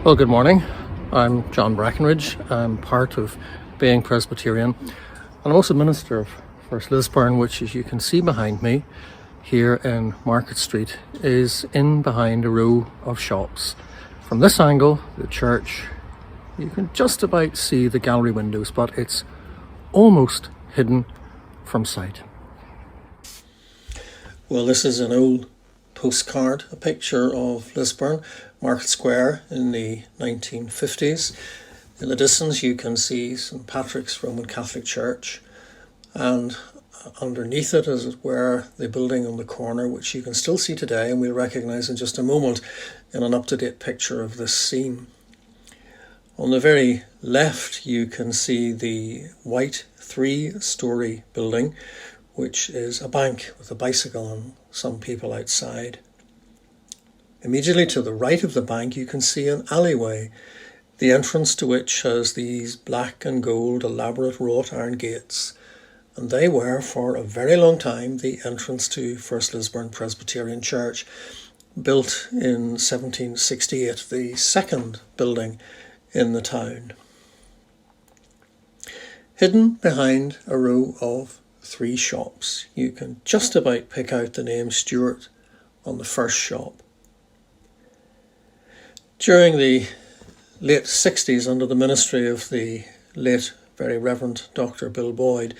Well, good morning. I'm John Brackenridge. I'm part of Being Presbyterian, and I'm also minister of First Lisburn, which, as you can see behind me here in Market Street, is in behind a row of shops. From this angle, the church, you can just about see the gallery windows, but it's almost hidden from sight. Well, this is an old postcard, a picture of Lisburn Market Square in the 1950s. In the distance you can see St Patrick's Roman Catholic Church, and underneath it, as it were, the building on the corner, which you can still see today and we'll recognise in just a moment in an up-to-date picture of this scene. On the very left you can see the white 3-storey building, which is a bank with a bicycle and some people outside. Immediately to the right of the bank you can see an alleyway, the entrance to which has these black and gold elaborate wrought iron gates, and they were for a very long time the entrance to First Lisburn Presbyterian Church, built in 1768, the second building in the town. Hidden behind a row of 3 shops, you can just about pick out the name Stewart on the first shop. During the late 60s, under the ministry of the late Very Reverend Dr. Bill Boyd,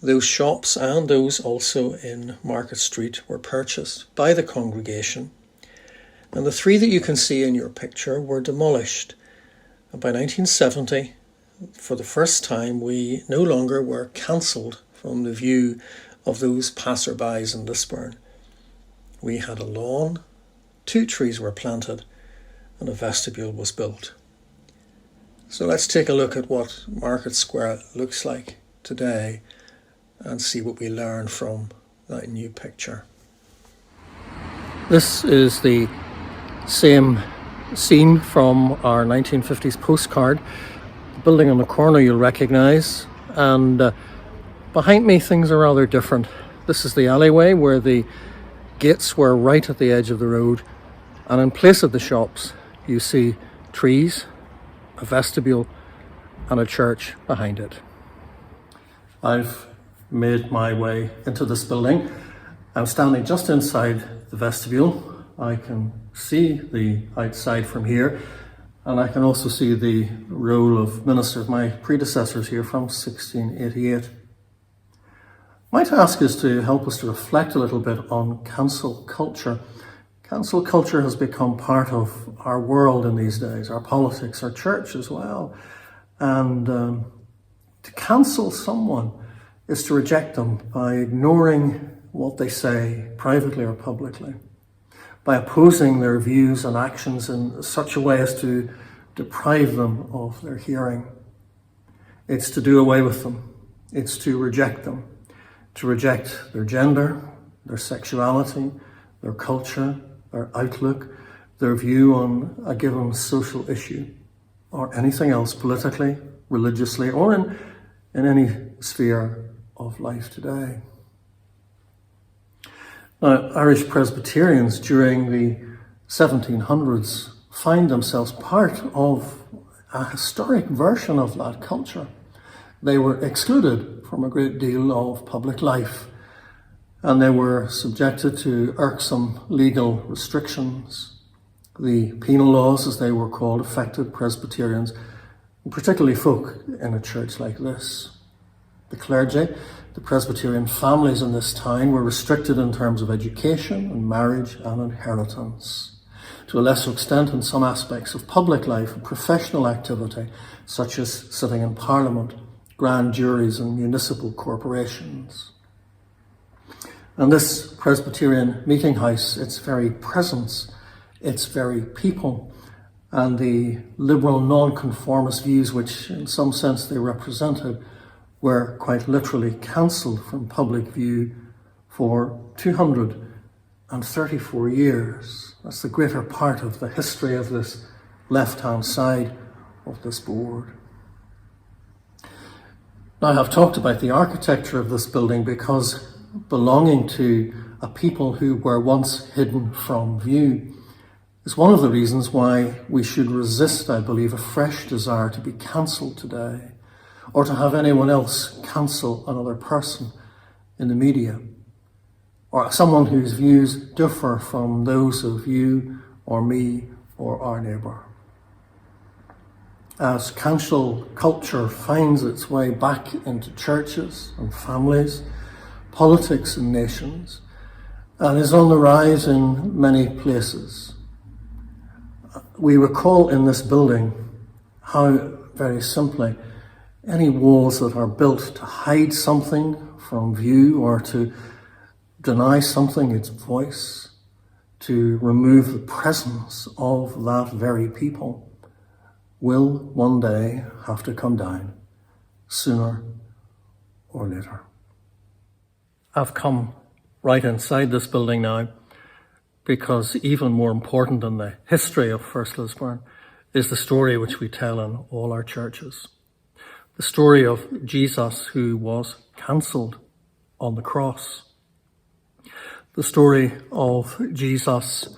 those shops and those also in Market Street were purchased by the congregation, and the 3 that you can see in your picture were demolished. And by 1970, for the first time, we no longer were cancelled from the view of those passerbys in Lisburn. We had a lawn, 2 trees were planted, and a vestibule was built. So let's take a look at what Market Square looks like today and see what we learn from that new picture. This is the same scene from our 1950s postcard. The building on the corner you'll recognise, and behind me things are rather different. This is the alleyway where the gates were right at the edge of the road, and in place of the shops you see trees, a vestibule and a church behind it. I've made my way into this building. I'm standing just inside the vestibule. I can see the outside from here, and I can also see the roll of minister of my predecessors here from 1688. My task is to help us to reflect a little bit on cancel culture. Cancel culture has become part of our world in these days, our politics, our church as well. And to cancel someone is to reject them by ignoring what they say privately or publicly, by opposing their views and actions in such a way as to deprive them of their hearing. It's to do away with them. It's to reject them, to reject their gender, their sexuality, their culture, their outlook, their view on a given social issue, or anything else politically, religiously, or in any sphere of life today. Now, Irish Presbyterians during the 1700s find themselves part of a historic version of that culture. They were excluded from a great deal of public life, and they were subjected to irksome legal restrictions. The penal laws, as they were called, affected Presbyterians, and particularly folk in a church like this. The clergy, the Presbyterian families in this town, were restricted in terms of education and marriage and inheritance. To a lesser extent in some aspects of public life and professional activity, such as sitting in Parliament, grand juries and municipal corporations. And this Presbyterian meeting house, its very presence, its very people, and the liberal non-conformist views which in some sense they represented, were quite literally cancelled from public view for 234 years. That's the greater part of the history of this left-hand side of this board. Now, I've talked about the architecture of this building because belonging to a people who were once hidden from view, It's one of the reasons why we should resist, I believe, a fresh desire to be cancelled today, or to have anyone else cancel another person in the media, or someone whose views differ from those of you or me or our neighbour. As cancel culture finds its way back into churches and families, politics and nations, and is on the rise in many places, we recall in this building how, very simply, any walls that are built to hide something from view or to deny something its voice, to remove the presence of that very people, will one day have to come down, sooner or later. I've come right inside this building now, because even more important than the history of First Lisburn is the story which we tell in all our churches. The story of Jesus who was cancelled on the cross. The story of Jesus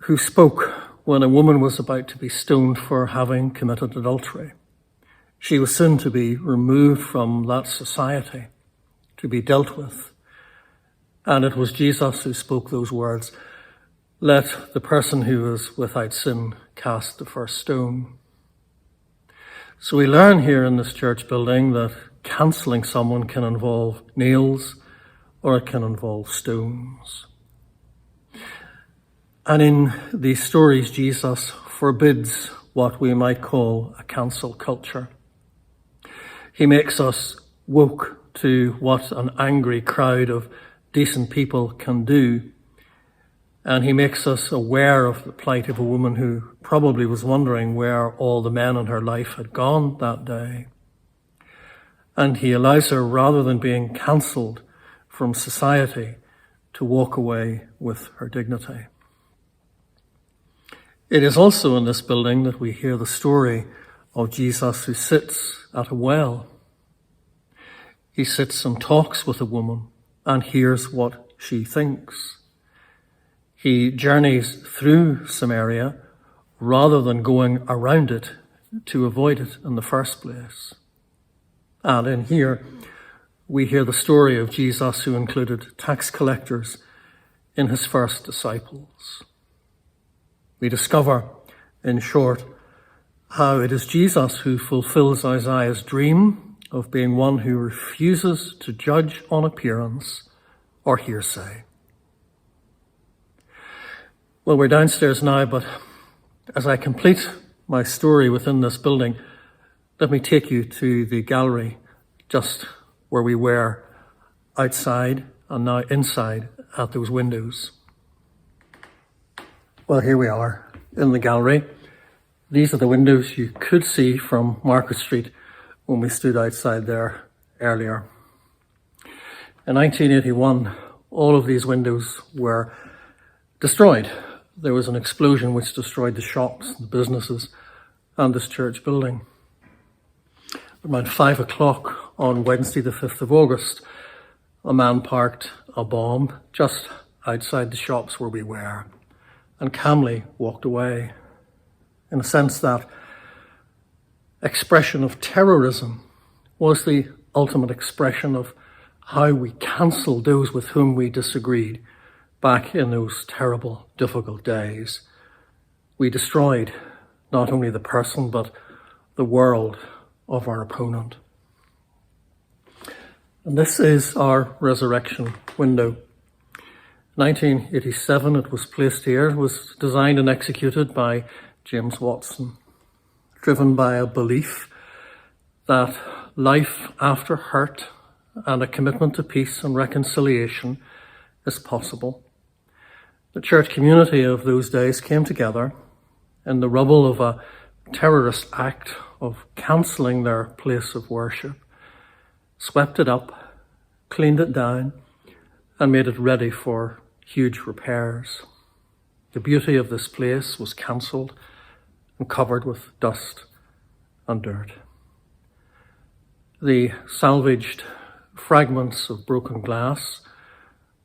who spoke when a woman was about to be stoned for having committed adultery. She was soon to be removed from that society, to be dealt with. And it was Jesus who spoke those words, "Let the person who is without sin cast the first stone." So we learn here in this church building that cancelling someone can involve nails or it can involve stones. And in these stories, Jesus forbids what we might call a cancel culture. He makes us woke to what an angry crowd of decent people can do. And he makes us aware of the plight of a woman who probably was wondering where all the men in her life had gone that day. And he allows her, rather than being cancelled from society, to walk away with her dignity. It is also in this building that we hear the story of Jesus who sits at a well. He sits and talks with a woman and hears what she thinks. He journeys through Samaria rather than going around it to avoid it in the first place. And in here, we hear the story of Jesus who included tax collectors in his first disciples. We discover, in short, how it is Jesus who fulfills Isaiah's dream of being one who refuses to judge on appearance or hearsay. Well, we're downstairs now, but as I complete my story within this building, let me take you to the gallery just where we were outside and now inside at those windows. Well, here we are in the gallery. These are the windows you could see from Market Street when we stood outside there earlier. In 1981, all of these windows were destroyed. There was an explosion which destroyed the shops, the businesses, and this church building. Around 5 o'clock on Wednesday, the 5th of August, a man parked a bomb just outside the shops where we were and calmly walked away. In a sense, that expression of terrorism was the ultimate expression of how we cancelled those with whom we disagreed back in those terrible, difficult days. We destroyed not only the person, but the world of our opponent. And this is our resurrection window. 1987, it was placed here. It was designed and executed by James Watson, driven by a belief that life after hurt and a commitment to peace and reconciliation is possible. The church community of those days came together in the rubble of a terrorist act of cancelling their place of worship, swept it up, cleaned it down, and made it ready for huge repairs. The beauty of this place was cancelled and covered with dust and dirt. The salvaged fragments of broken glass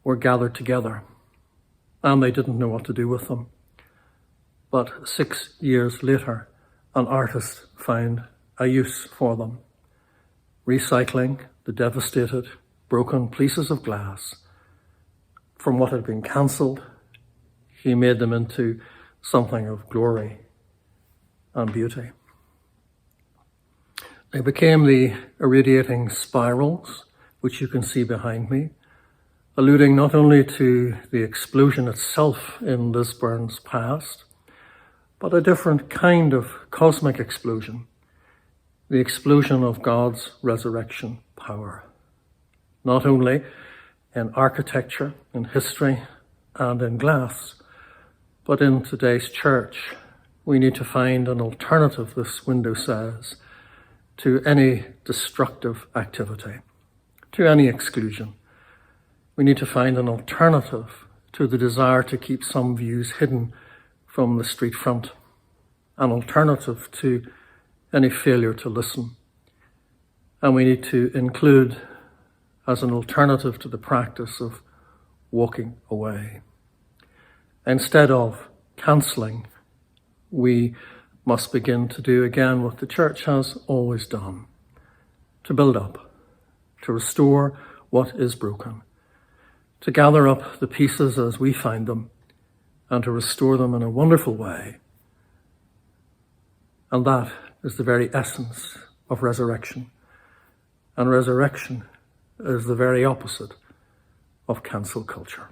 were gathered together, and they didn't know what to do with them. but 6 years later, an artist found a use for them, recycling the devastated, broken pieces of glass from what had been cancelled. He made them into something of glory and beauty. They became the irradiating spirals, which you can see behind me, alluding not only to the explosion itself in Lisburn's past, but a different kind of cosmic explosion, the explosion of God's resurrection power, not only in architecture, in history, and in glass, but in today's church. We need to find an alternative, this window says, to any destructive activity, to any exclusion. We need to find an alternative to the desire to keep some views hidden from the street front, an alternative to any failure to listen. And we need to include, as an alternative to the practice of walking away. Instead of cancelling, we must begin to do again what the church has always done, to build up, to restore what is broken, to gather up the pieces as we find them, and to restore them in a wonderful way. And that is the very essence of resurrection. And resurrection is the very opposite of cancel culture.